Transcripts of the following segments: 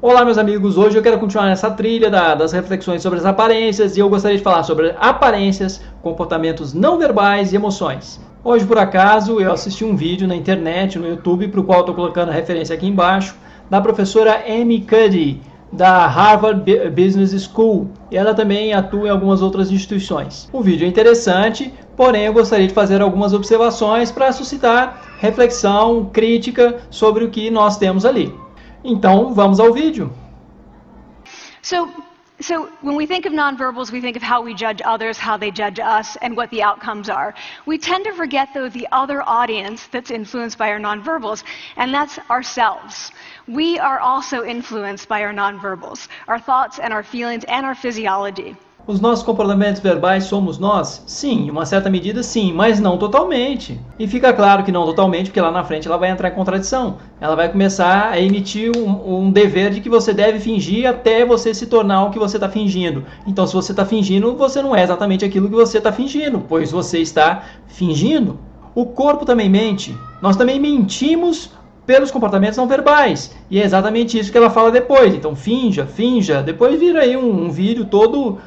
Olá meus amigos, hoje eu quero continuar nessa trilha das reflexões sobre as aparências e eu gostaria de falar sobre aparências, comportamentos não verbais e emoções. Hoje por acaso eu assisti um vídeo na internet, no YouTube, para o qual estou colocando a referência aqui embaixo, da professora Amy Cuddy, da Harvard Business School, e ela também atua em algumas outras instituições. O vídeo é interessante, porém eu gostaria de fazer algumas observações para suscitar reflexão, crítica sobre o que nós temos ali. Então, vamos ao vídeo. So when we think of nonverbals, we think of how we judge others, how they judge us, and what the outcomes are. We tend to forget, though, the other audience that's influenced by our nonverbals, and that's ourselves. We are also influenced by our nonverbals, our thoughts and our feelings and our physiology. Os nossos comportamentos verbais somos nós? Sim, em uma certa medida sim, mas não totalmente. E fica claro que não totalmente, porque lá na frente ela vai entrar em contradição. Ela vai começar a emitir um dever de que você deve fingir até você se tornar o que você está fingindo. Então, se você está fingindo, você não é exatamente aquilo que você está fingindo, pois você está fingindo. O corpo também mente. Nós também mentimos pelos comportamentos não verbais. E é exatamente isso que ela fala depois. Então, finja. Depois vira aí um vídeo todo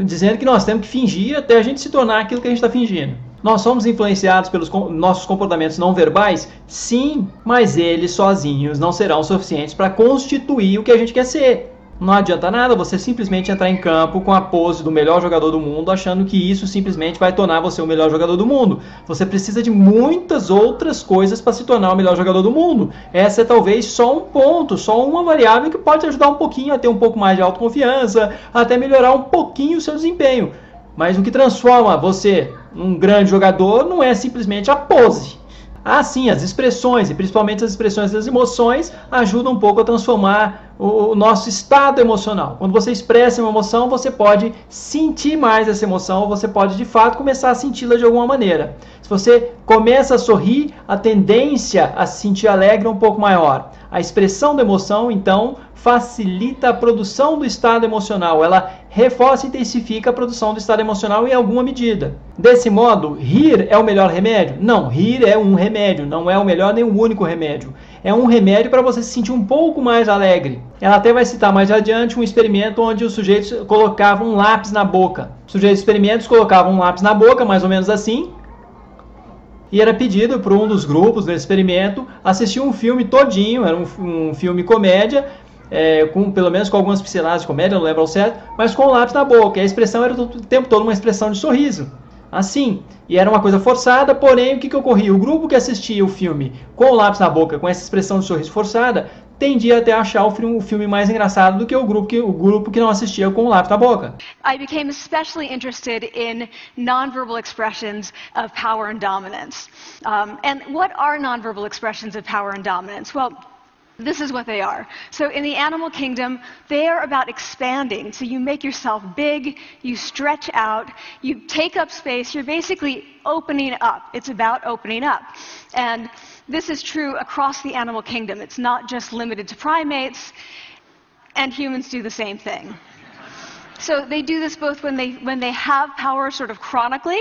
dizendo que nós temos que fingir até a gente se tornar aquilo que a gente está fingindo. Nós somos influenciados pelos nossos comportamentos não verbais? Sim, mas eles sozinhos não serão suficientes para constituir o que a gente quer ser. Não adianta nada você simplesmente entrar em campo com a pose do melhor jogador do mundo, achando que isso simplesmente vai tornar você o melhor jogador do mundo. Você precisa de muitas outras coisas para se tornar o melhor jogador do mundo. Essa é talvez só um ponto, só uma variável que pode ajudar um pouquinho a ter um pouco mais de autoconfiança, até melhorar um pouquinho o seu desempenho. Mas o que transforma você num grande jogador não é simplesmente a pose. Ah, sim, as expressões, e principalmente as expressões das emoções, ajudam um pouco a transformar o nosso estado emocional. Quando você expressa uma emoção, você pode sentir mais essa emoção, ou você pode, de fato, começar a senti-la de alguma maneira. Se você começa a sorrir, a tendência a se sentir alegre é um pouco maior. A expressão da emoção, então, facilita a produção do estado emocional. Ela reforça e intensifica a produção do estado emocional em alguma medida. Desse modo, rir é o melhor remédio? Não, rir é um remédio, não é o melhor nem o único remédio. É um remédio para você se sentir um pouco mais alegre. Ela até vai citar mais adiante um experimento onde os sujeitos colocavam um lápis na boca. Os sujeitos experimentos colocavam um lápis na boca, mais ou menos assim, e era pedido por um dos grupos desse experimento assistir um filme todinho, era um filme comédia, pelo menos com algumas pinceladas de comédia, não lembro ao certo, mas com o lápis na boca. E a expressão era o tempo todo uma expressão de sorriso. Assim, e era uma coisa forçada, porém o que ocorria? O grupo que assistia o filme com o lápis na boca, com essa expressão de sorriso forçada, tendia até a achar o filme mais engraçado do que o grupo que não assistia com o lápis na boca. I became especially interested in nonverbal expressions of power and dominance. And what are nonverbal expressions of power and dominance? Well, this is what they are. So in the animal kingdom, they are about expanding. So you make yourself big, you stretch out, you take up space, you're basically opening up. It's about opening up. And this is true across the animal kingdom. It's not just limited to primates, and humans do the same thing. So they do this both when they have power sort of chronically,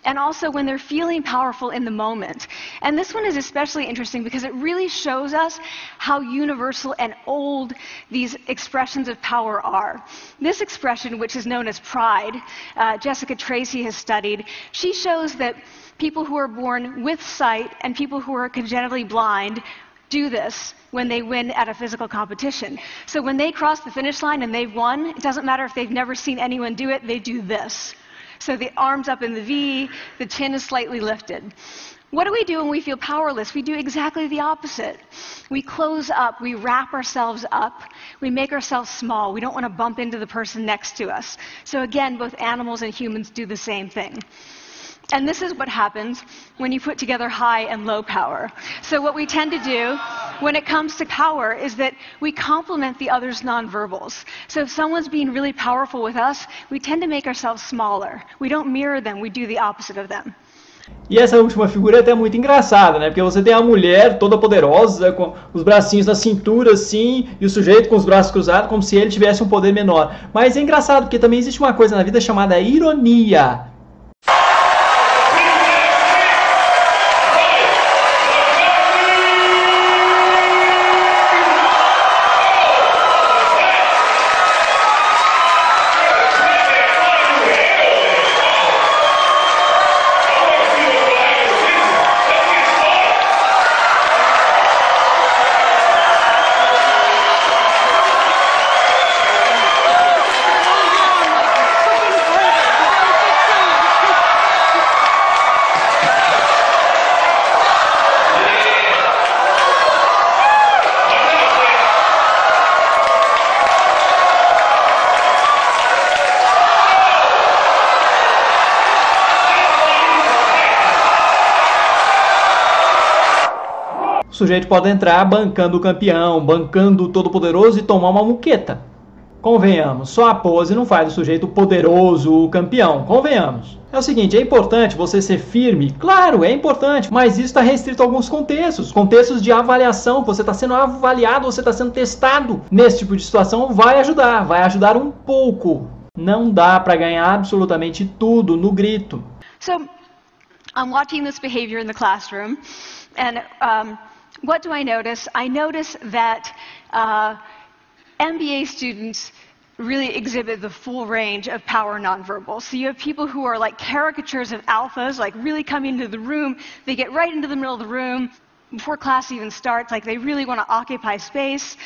and also when they're feeling powerful in the moment. And this one is especially interesting because it really shows us how universal and old these expressions of power are. This expression, which is known as pride, Jessica Tracy has studied, she shows that people who are born with sight and people who are congenitally blind do this when they win at a physical competition. So when they cross the finish line and they've won, it doesn't matter if they've never seen anyone do it, they do this. So the arms up in the V, the chin is slightly lifted. What do we do when we feel powerless? We do exactly the opposite. We close up, we wrap ourselves up, we make ourselves small. We don't want to bump into the person next to us. So again, both animals and humans do the same thing. And this is what happens when you put together high and low power. So what we tend to do when it comes to power is that we complement the other's nonverbals. So if someone's being really powerful with us, we tend to make ourselves smaller. We don't mirror them, we do the opposite of them. E essa última figura é até muito engraçada, né? Porque você tem a mulher toda poderosa, com os bracinhos na cintura, assim, e o sujeito com os braços cruzados, como se ele tivesse um poder menor. Mas é engraçado, porque também existe uma coisa na vida chamada ironia. O sujeito pode entrar bancando o campeão, bancando o todo-poderoso e tomar uma muqueta. Convenhamos, só a pose não faz do sujeito poderoso, o campeão. Convenhamos. É o seguinte, é importante você ser firme? Claro, é importante, mas isso está restrito a alguns contextos. Contextos de avaliação, você está sendo avaliado, você está sendo testado. Nesse tipo de situação vai ajudar um pouco. Não dá para ganhar absolutamente tudo no grito. So, I'm watching this behavior in the classroom, and what do I notice? I notice that MBA students really exhibit the full range of power nonverbal. So you have people who are like caricatures of alphas, like really coming into the room. They get right into the middle of the room before class even starts, like they really want to occupy space.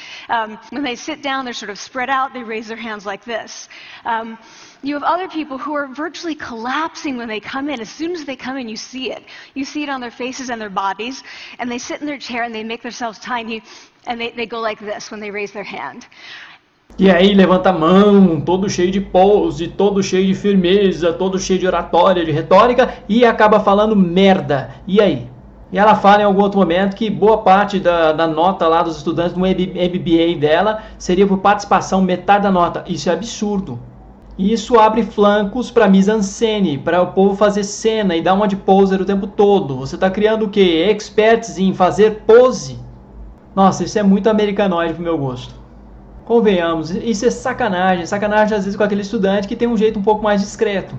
When they sit down, they're sort of spread out. They raise their hands like this. You have other people who are virtually collapsing when they come in. As soon as they come in, you see it. You see it on their faces and their bodies. And they sit in their chair and they make themselves tiny. And they go like this when they raise their hand. E aí levanta a mão, todo cheio de pose, todo cheio de firmeza, todo cheio de oratória, de retórica, e acaba falando merda. E aí? E ela fala em algum outro momento que boa parte da nota lá dos estudantes do MBA dela seria por participação, metade da nota. Isso é absurdo. Isso abre flancos para mise-en-scène, para o povo fazer cena e dar uma de poser o tempo todo. Você está criando o quê? Experts em fazer pose? Nossa, isso é muito americanoide pro meu gosto. Convenhamos, isso é sacanagem. Sacanagem às vezes com aquele estudante que tem um jeito um pouco mais discreto.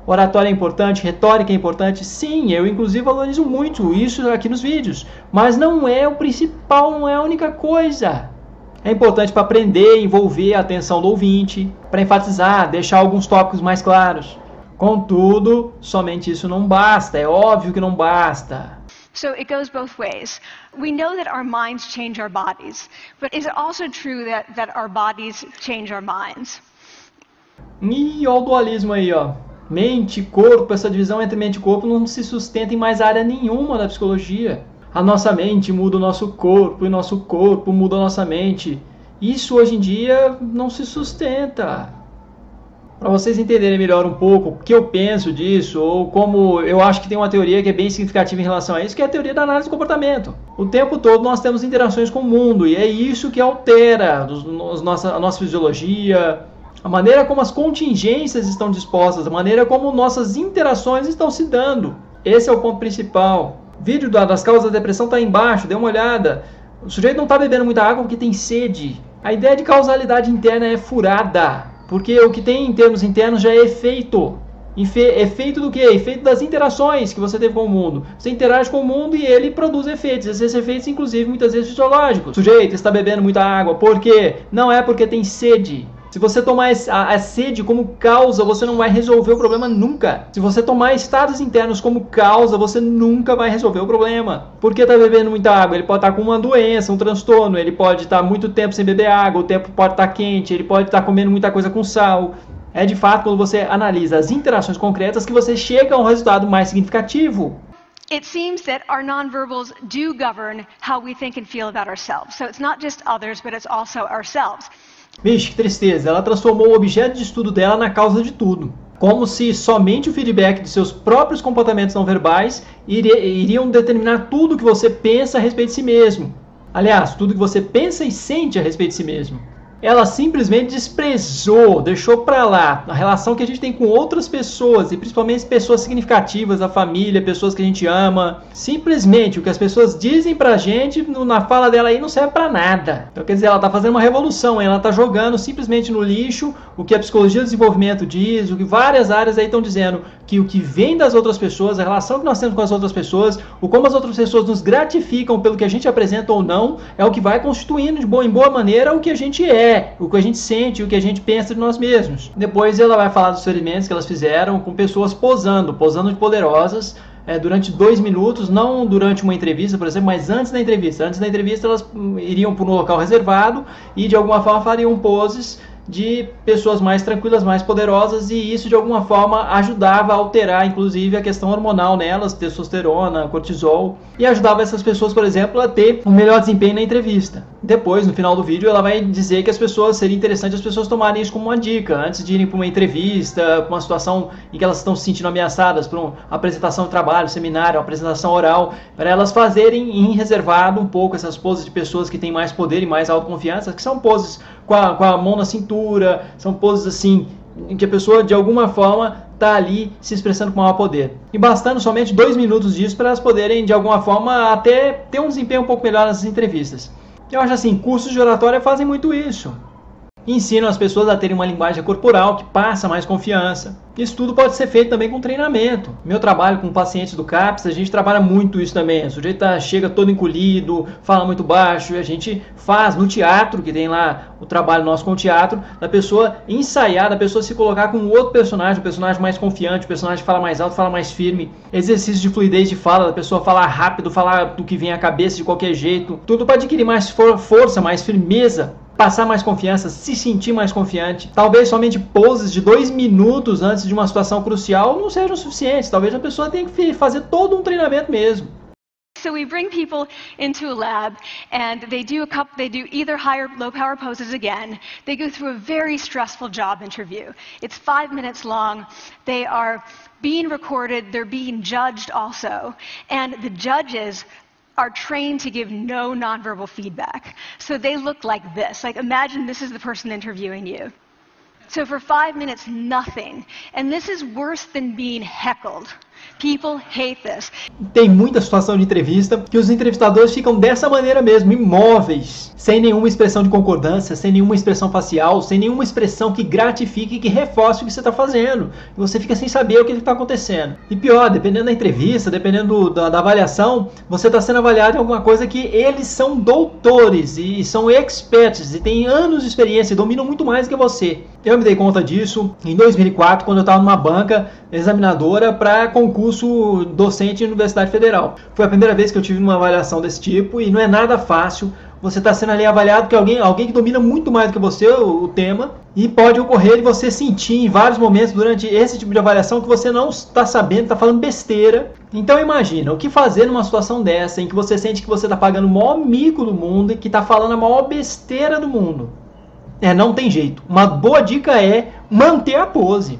Oratória é importante, retórica é importante. Sim, eu inclusive valorizo muito isso aqui nos vídeos. Mas não é o principal, não é a única coisa. É importante para aprender, envolver a atenção do ouvinte, para enfatizar, deixar alguns tópicos mais claros. Contudo, somente isso não basta. É óbvio que não basta. So it goes both ways. We know that our minds change our bodies, but is it also true that our bodies change our minds? E olha o dualismo aí, ó. Mente, corpo, essa divisão entre mente e corpo não se sustenta em mais área nenhuma da psicologia. A nossa mente muda o nosso corpo e nosso corpo muda a nossa mente. Isso hoje em dia não se sustenta. Para vocês entenderem melhor um pouco o que eu penso disso, ou como eu acho que tem uma teoria que é bem significativa em relação a isso, que é a teoria da análise do comportamento. O tempo todo nós temos interações com o mundo, e é isso que altera a nossa fisiologia, a maneira como as contingências estão dispostas, a maneira como nossas interações estão se dando. Esse é o ponto principal. O vídeo das causas da depressão está aí embaixo, dê uma olhada. O sujeito não está bebendo muita água porque tem sede. A ideia de causalidade interna é furada. Porque o que tem em termos internos já é efeito. Efeito do quê? Efeito das interações que você teve com o mundo. Você interage com o mundo e ele produz efeitos. Esses efeitos, inclusive, muitas vezes fisiológicos. O sujeito está bebendo muita água. Por quê? Não é porque tem sede. Se você tomar a sede como causa, você não vai resolver o problema nunca. Se você tomar estados internos como causa, você nunca vai resolver o problema. Por que está bebendo muita água? Ele pode estar com uma doença, um transtorno, ele pode estar muito tempo sem beber água, o tempo pode estar quente, ele pode estar comendo muita coisa com sal. É de fato quando você analisa as interações concretas que você chega a um resultado mais significativo. It seems that our nonverbals do govern how we think and feel about ourselves. So it's not just others, but it's also ourselves. Vixe, que tristeza, ela transformou o objeto de estudo dela na causa de tudo. Como se somente o feedback de seus próprios comportamentos não verbais iriam determinar tudo que você pensa a respeito de si mesmo. Aliás, tudo que você pensa e sente a respeito de si mesmo. Ela simplesmente desprezou, deixou pra lá a relação que a gente tem com outras pessoas, e principalmente pessoas significativas, a família, pessoas que a gente ama. Simplesmente o que as pessoas dizem pra gente na fala dela aí não serve pra nada. Então quer dizer, ela tá fazendo uma revolução, ela tá jogando simplesmente no lixo o que a psicologia do desenvolvimento diz, o que várias áreas aí estão dizendo, que o que vem das outras pessoas, a relação que nós temos com as outras pessoas, o como as outras pessoas nos gratificam pelo que a gente apresenta ou não, é o que vai constituindo em boa maneira o que a gente é, o que a gente sente, o que a gente pensa de nós mesmos. Depois ela vai falar dos experimentos que elas fizeram com pessoas posando de poderosas, durante 2 minutos, não durante uma entrevista, por exemplo, mas antes da entrevista. Antes da entrevista elas iriam para um local reservado e de alguma forma fariam poses de pessoas mais tranquilas, mais poderosas, e isso de alguma forma ajudava a alterar inclusive a questão hormonal nelas, testosterona, cortisol, e ajudava essas pessoas, por exemplo, a ter um melhor desempenho na entrevista. Depois, no final do vídeo, ela vai dizer que seria interessante as pessoas tomarem isso como uma dica, antes de irem para uma entrevista, para uma situação em que elas estão se sentindo ameaçadas, para uma apresentação de trabalho, seminário, uma apresentação oral, para elas fazerem em reservado um pouco essas poses de pessoas que têm mais poder e mais autoconfiança, que são poses com a mão na cintura, são poses assim, em que a pessoa de alguma forma está ali se expressando com maior poder. E bastando somente 2 minutos disso para elas poderem de alguma forma até ter um desempenho um pouco melhor nas entrevistas. Eu acho assim, cursos de oratória fazem muito isso. Ensinam as pessoas a terem uma linguagem corporal que passa mais confiança. Isso tudo pode ser feito também com treinamento. Meu trabalho com pacientes do CAPS, a gente trabalha muito isso também. O sujeito chega todo encolhido, fala muito baixo, e a gente faz no teatro, que tem lá o trabalho nosso com o teatro, da pessoa ensaiar, da pessoa se colocar com outro personagem, um personagem mais confiante, um personagem que fala mais alto, fala mais firme. Exercício de fluidez de fala, da pessoa falar rápido, falar do que vem à cabeça de qualquer jeito. Tudo para adquirir mais força, mais firmeza, passar mais confiança, se sentir mais confiante. Talvez somente poses de 2 minutos antes de uma situação crucial não sejam suficientes. Talvez a pessoa tenha que fazer todo um treinamento mesmo. So we bring people into a lab and they do either high or low power poses again. They go through a very stressful job interview. It's 5 minutes long. They are being recorded, they're being judged also. And the judges are trained to give no nonverbal feedback. So they look like this. Like imagine this is the person interviewing you. So for 5 minutes, nothing. And this is worse than being heckled. People hate this. Tem muita situação de entrevista que os entrevistadores ficam dessa maneira mesmo, imóveis, sem nenhuma expressão de concordância, sem nenhuma expressão facial, sem nenhuma expressão que gratifique e que reforce o que você está fazendo. E você fica sem saber o que está acontecendo. E pior, dependendo da entrevista, dependendo da avaliação, você está sendo avaliado em alguma coisa que eles são doutores e são experts e têm anos de experiência e dominam muito mais do que você. Eu me dei conta disso em 2004, quando eu estava numa banca examinadora para concurso docente em Universidade Federal. Foi a primeira vez que eu tive uma avaliação desse tipo e não é nada fácil. Você está sendo ali avaliado por alguém que domina muito mais do que você o tema, e pode ocorrer de você sentir em vários momentos durante esse tipo de avaliação que você não está sabendo, está falando besteira. Então imagina, o que fazer numa situação dessa, em que você sente que você está pagando o maior mico do mundo e que está falando a maior besteira do mundo? Não tem jeito. Uma boa dica é manter a pose.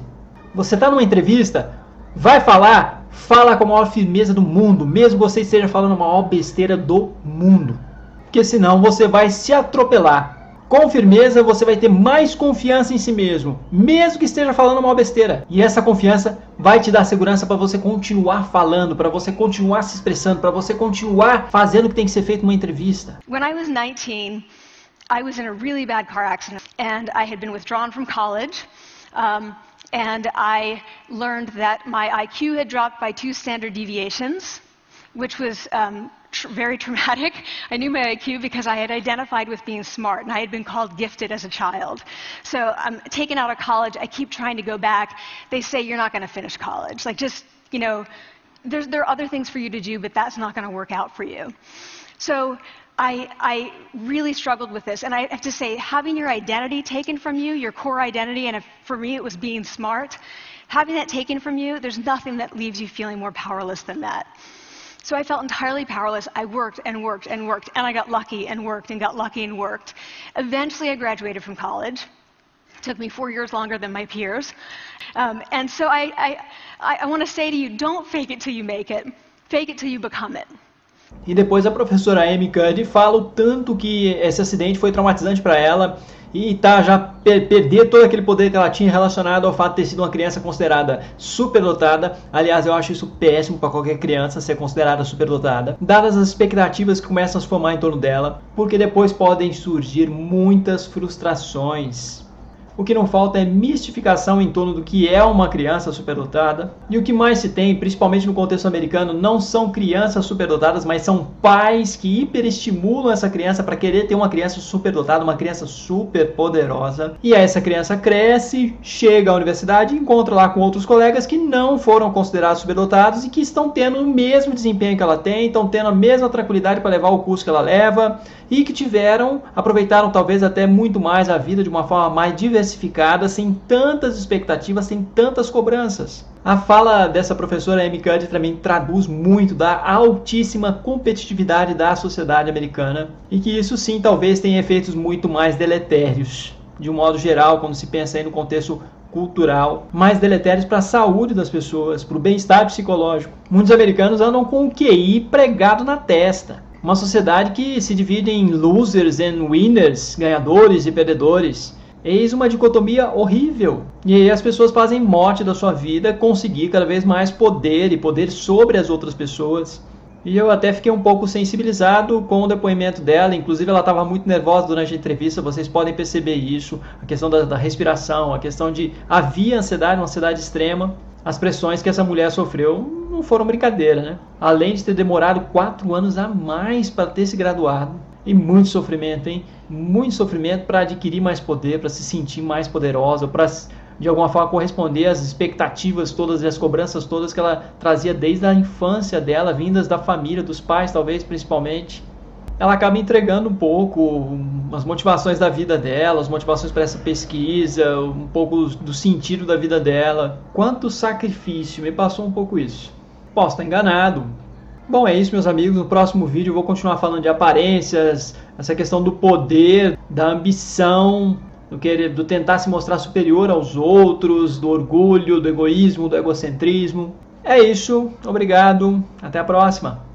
Você está numa entrevista, vai falar, fala com a maior firmeza do mundo, mesmo que você esteja falando a maior besteira do mundo. Porque senão você vai se atropelar. Com firmeza você vai ter mais confiança em si mesmo, mesmo que esteja falando a maior besteira. E essa confiança vai te dar segurança para você continuar falando, para você continuar se expressando, para você continuar fazendo o que tem que ser feito numa entrevista. When I was 19, I was in a really bad car accident and I had been withdrawn from college. And I learned that my IQ had dropped by 2 standard deviations, which was very traumatic. I knew my IQ because I had identified with being smart, and I had been called gifted as a child. So I'm taken out of college. I keep trying to go back. They say, you're not going to finish college. Like, just, you know, there are other things for you to do, but that's not going to work out for you. So I really struggled with this, and I have to say, having your identity taken from you, your core identity, and for me it was being smart, having that taken from you, there's nothing that leaves you feeling more powerless than that. So I felt entirely powerless. I worked and worked and worked, and I got lucky and worked and got lucky and worked. Eventually I graduated from college. It took me 4 years longer than my peers. And so I want to say to you, don't fake it till you make it. Fake it till you become it. E depois a professora Amy Cuddy fala o tanto que esse acidente foi traumatizante para ela e já perder todo aquele poder que ela tinha relacionado ao fato de ter sido uma criança considerada superdotada. Aliás, eu acho isso péssimo para qualquer criança ser considerada superdotada, dadas as expectativas que começam a se formar em torno dela, porque depois podem surgir muitas frustrações. O que não falta é mistificação em torno do que é uma criança superdotada. E o que mais se tem, principalmente no contexto americano, não são crianças superdotadas, mas são pais que hiperestimulam essa criança para querer ter uma criança superdotada, uma criança superpoderosa. E aí essa criança cresce, chega à universidade e encontra lá com outros colegas que não foram considerados superdotados e que estão tendo o mesmo desempenho que ela tem, estão tendo a mesma tranquilidade para levar o curso que ela leva, e que aproveitaram talvez até muito mais a vida de uma forma mais diversificada, sem tantas expectativas, sem tantas cobranças. A fala dessa professora Amy Cuddy também traduz muito da altíssima competitividade da sociedade americana e que isso sim talvez tenha efeitos muito mais deletérios, de um modo geral, quando se pensa aí no contexto cultural, mais deletérios para a saúde das pessoas, para o bem-estar psicológico. Muitos americanos andam com o QI pregado na testa. Uma sociedade que se divide em losers and winners, ganhadores e perdedores. Eis uma dicotomia horrível. E aí as pessoas fazem mote da sua vida conseguir cada vez mais poder e poder sobre as outras pessoas. E eu até fiquei um pouco sensibilizado com o depoimento dela, inclusive ela estava muito nervosa durante a entrevista, vocês podem perceber isso, a questão da respiração, a questão de havia ansiedade, uma ansiedade extrema. As pressões que essa mulher sofreu não foram brincadeira, né? Além de ter demorado 4 anos a mais para ter se graduado. E muito sofrimento, hein? Muito sofrimento para adquirir mais poder, para se sentir mais poderosa, para de alguma forma corresponder às expectativas todas e às cobranças todas que ela trazia desde a infância dela, vindas da família, dos pais talvez principalmente. Ela acaba entregando um pouco as motivações da vida dela, as motivações para essa pesquisa, um pouco do sentido da vida dela. Quanto sacrifício, me passou um pouco isso. Posso estar enganado. Bom, é isso, meus amigos. No próximo vídeo eu vou continuar falando de aparências, essa questão do poder, da ambição, do tentar se mostrar superior aos outros, do orgulho, do egoísmo, do egocentrismo. É isso, obrigado, até a próxima.